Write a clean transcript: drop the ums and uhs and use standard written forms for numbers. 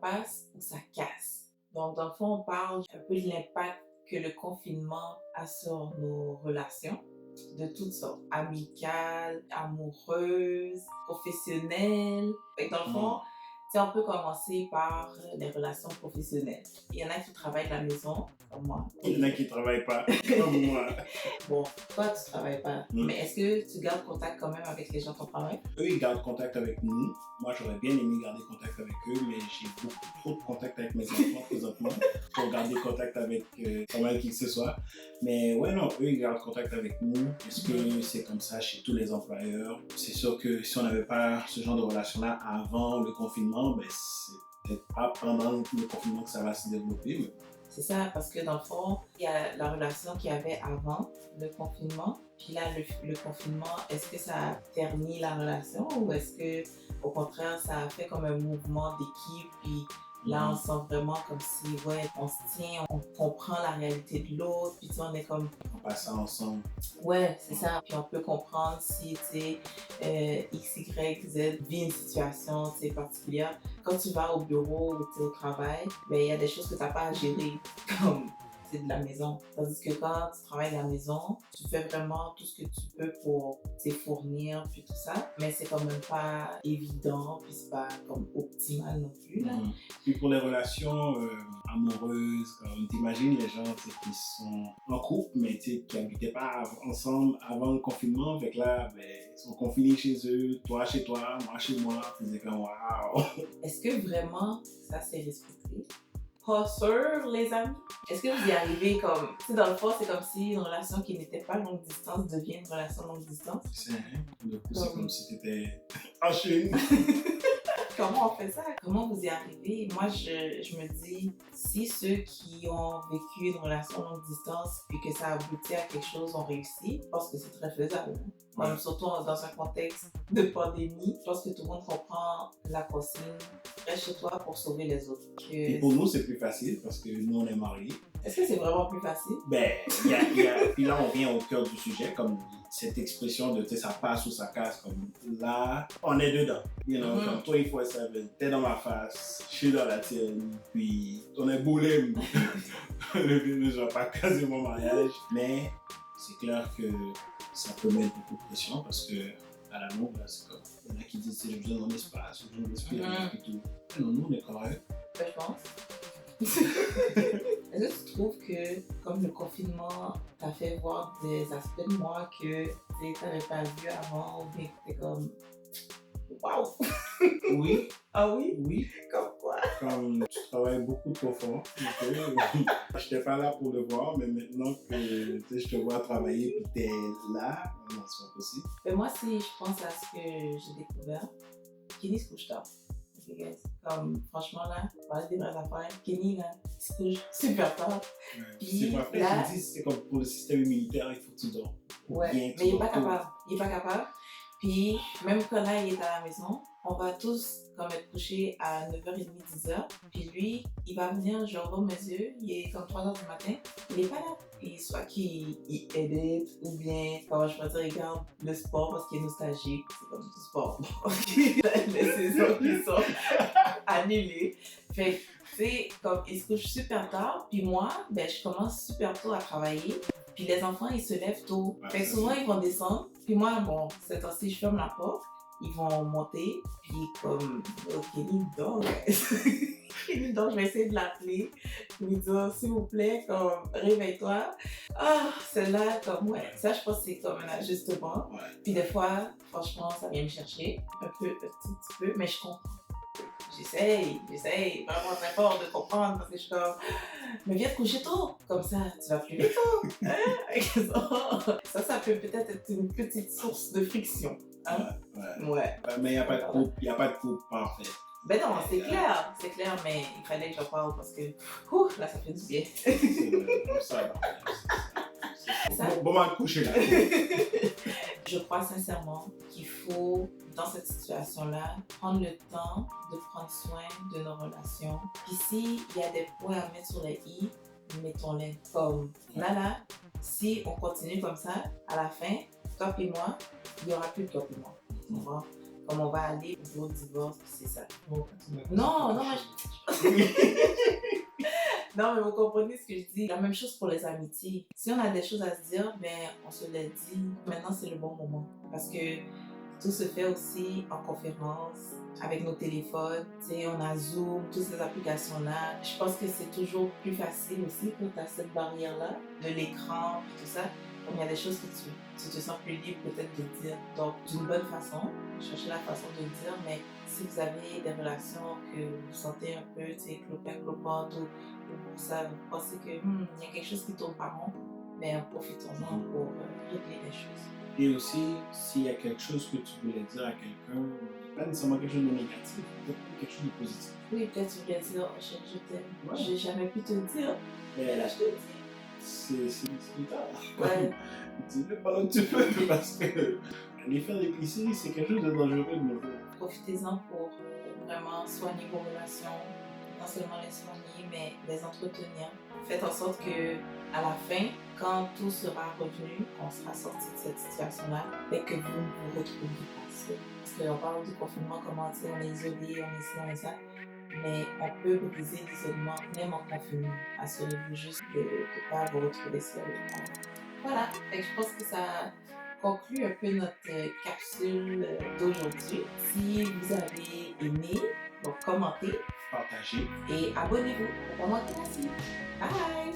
passe ou ça casse. Donc, dans le fond, on parle un peu de l'impact que le confinement a sur nos relations de toutes sortes, amicales, amoureuses, professionnelles. Fait que dans le fond, on peut commencer par les relations professionnelles. Il y en a qui travaillent de la maison, comme moi. Il y en a qui ne travaillent pas, comme moi. Bon, toi, tu ne travailles pas. Mais est-ce que tu gardes contact quand même avec les gens de ton travail? Eux, ils gardent contact avec nous. Moi, j'aurais bien aimé garder contact avec eux, mais j'ai beaucoup trop de contact avec mes enfants présentement pour garder contact avec pas mal qui que ce soit. Mais ouais, non, eux, ils gardent contact avec nous. Est-ce que c'est comme ça chez tous les employeurs? C'est sûr que si on n'avait pas ce genre de relation-là avant le confinement, ben, c'est peut-être pas pendant le confinement que ça va se développer. Mais... C'est ça, parce que dans le fond, il y a la relation qu'il y avait avant le confinement. Puis là, le confinement, est-ce que ça a terni la relation ou est-ce que, au contraire, ça a fait comme un mouvement d'équipe? Puis là, on sent vraiment comme si, ouais, on se tient, on comprend la réalité de l'autre. Puis tu sais, on est comme... On passe ça ensemble. Ouais, c'est ça. Puis on peut comprendre si, tu sais, X, Y, Z vit une situation, tu sais, particulière. Quand tu vas au bureau ou tu es au travail, ben il y a des choses que tu n'as pas à gérer, comme c'est de la maison. Tandis que quand tu travailles à la maison, tu fais vraiment tout ce que tu peux pour fournir, puis tout ça. Mais c'est quand même pas évident, puis c'est pas comme optimal non plus, là. Puis pour les relations amoureuses, comme t'imagines les gens qui sont en couple, mais qui n'habitaient pas ensemble avant le confinement, fait que là, ben, ils sont confinés chez eux, toi chez toi, moi chez moi, c'est comme waouh! Est-ce que vraiment ça c'est respecté? Pas sûr, les amis. Est-ce que vous y arrivez comme... Tu sais, dans le fond, c'est comme si une relation qui n'était pas longue distance devient une relation longue distance. C'est comme si t'étais en Chine. Comment on fait ça? Comment vous y arrivez? Moi, je me dis, si ceux qui ont vécu une relation longue distance puis que ça aboutit à quelque chose ont réussi, je pense que c'est très faisable. Ouais. Surtout dans un contexte de pandémie, je pense que tout le monde comprend la consigne. Reste chez toi pour sauver les autres. Et pour nous, c'est plus facile parce que nous, on est mariés. Est-ce que c'est vraiment plus facile? Ben, puis là, on vient au cœur du sujet, comme cette expression de ça passe ou ça casse, comme là, on est dedans. Comme toi, il faut ça, t'es dans ma face, je suis dans la tienne, puis on est boulé. Le genre pas quasiment mariage, mais c'est clair que ça peut mettre beaucoup de pression parce que à la longue, là, c'est comme, il y en a qui disent j'ai besoin d'un espace, j'ai besoin d'esprit, et tout. Non, nous, on est correct. Je pense. Est-ce que tu trouves que, comme le confinement t'a fait voir des aspects de moi que tu n'avais pas vu avant ou bien que t'es comme waouh? Oui. Ah oui? Oui. Comme quoi? Comme tu travailles beaucoup trop fort. Je n'étais pas là pour le voir, mais maintenant que je te vois travailler et que tu es là, non, c'est pas possible. Mais moi, si je pense à ce que j'ai découvert, Kenny se couche tard. Okay, comme franchement là, parler des vraies affaires, Kenny là, il se couche super tard. Ouais. Puis c'est pas fait, là, je dis, c'est comme pour le système immunitaire, il faut que tu dors. Ouais, mais il n'est pas capable. Il n'est pas capable. Puis même quand là, il est à la maison, on va tous comme être couchés à 9h30, 10h. Puis lui, il va venir, je ouvre mes yeux, il est comme 3h du matin, il n'est pas là. Et soit qu'il edit ou bien, quand je peux dire, il regarde le sport parce qu'il est nostalgique, c'est comme du sport. Les saisons qui sont annulées. Fait que, tu sais, comme il se couche super tard, puis moi, ben, je commence super tôt à travailler. Puis les enfants, ils se lèvent tôt. Ouais, fait que souvent, ils vont descendre. Puis moi, bon, cette temps-ci, je ferme la porte. Ils vont monter. Puis comme, ok, il dort. Il dort, je vais essayer de l'appeler. Lui dire, s'il vous plaît, comme, réveille-toi. Ah, celle-là, comme, ouais. Ça, je pense que c'est comme un ajustement. Ouais. Puis des fois, franchement, ça vient me chercher. Un petit peu, mais je comprends. J'essaye vraiment très fort de comprendre parce que je suis comme, mais viens te coucher tôt, comme ça tu vas plus vite tôt. Hein? Ça peut peut-être être une petite source de friction. Hein? Ouais. Mais il n'y a pas de couple parfait. Ben non, c'est clair, mais il fallait que j'en parle parce que là ça fait du bien. Bon, mal couché là. Je crois sincèrement qu'il faut, dans cette situation-là, prendre le temps de prendre soin de nos relations. Puis s'il y a des points à mettre sur les i, mettons-les comme là, si on continue comme ça, à la fin, toi et moi, il n'y aura plus de toi et moi. comme on va aller au bureau de divorce, puis c'est ça. Bon, Non, non, non, mais vous comprenez ce que je dis. La même chose pour les amitiés. Si on a des choses à se dire, ben, on se les dit. Maintenant, c'est le bon moment. Parce que tout se fait aussi en conférence, avec nos téléphones. Tu sais, on a Zoom, toutes ces applications-là. Je pense que c'est toujours plus facile aussi quand tu as cette barrière-là, de l'écran et tout ça. Comme il y a des choses que tu te sens plus libre peut-être de dire. Donc, d'une bonne façon, chercher la façon de le dire, mais si vous avez des relations que vous sentez un peu, tu sais, clopin-clopante ou ça, vous pensez que il y a quelque chose qui tourne pas rond, mais profitons-en pour régler les choses. Et aussi, s'il y a quelque chose que tu voulais dire à quelqu'un, pas nécessairement quelque chose de négatif, peut-être quelque chose de positif. Oui, peut-être tu voulais dire, oh, je t'aime, Ouais. j'ai jamais pu te dire, mais là je te le dis. C'est tard. Ouais. Dis-le pendant que tu peux, parce que aller faire l'épicerie, c'est quelque chose de dangereux de nos jours. Profitez-en pour vraiment soigner vos relations, non seulement les soigner, mais les entretenir. Faites en sorte que à la fin, quand tout sera revenu, qu'on sera sorti de cette situation-là, et que vous ne vous retrouviez pas seul. Parce qu'on parle du confinement, comment on est isolé, on est ci, on est ça. Mais on peut briser l'isolement même en confinement. Assurez-vous juste de ne pas vous retrouver seul. Voilà, et je pense que ça conclut un peu notre capsule d'aujourd'hui. Si vous avez aimé, donc commentez Partager. et abonnez-vous pour pas manquer la suite. Bye!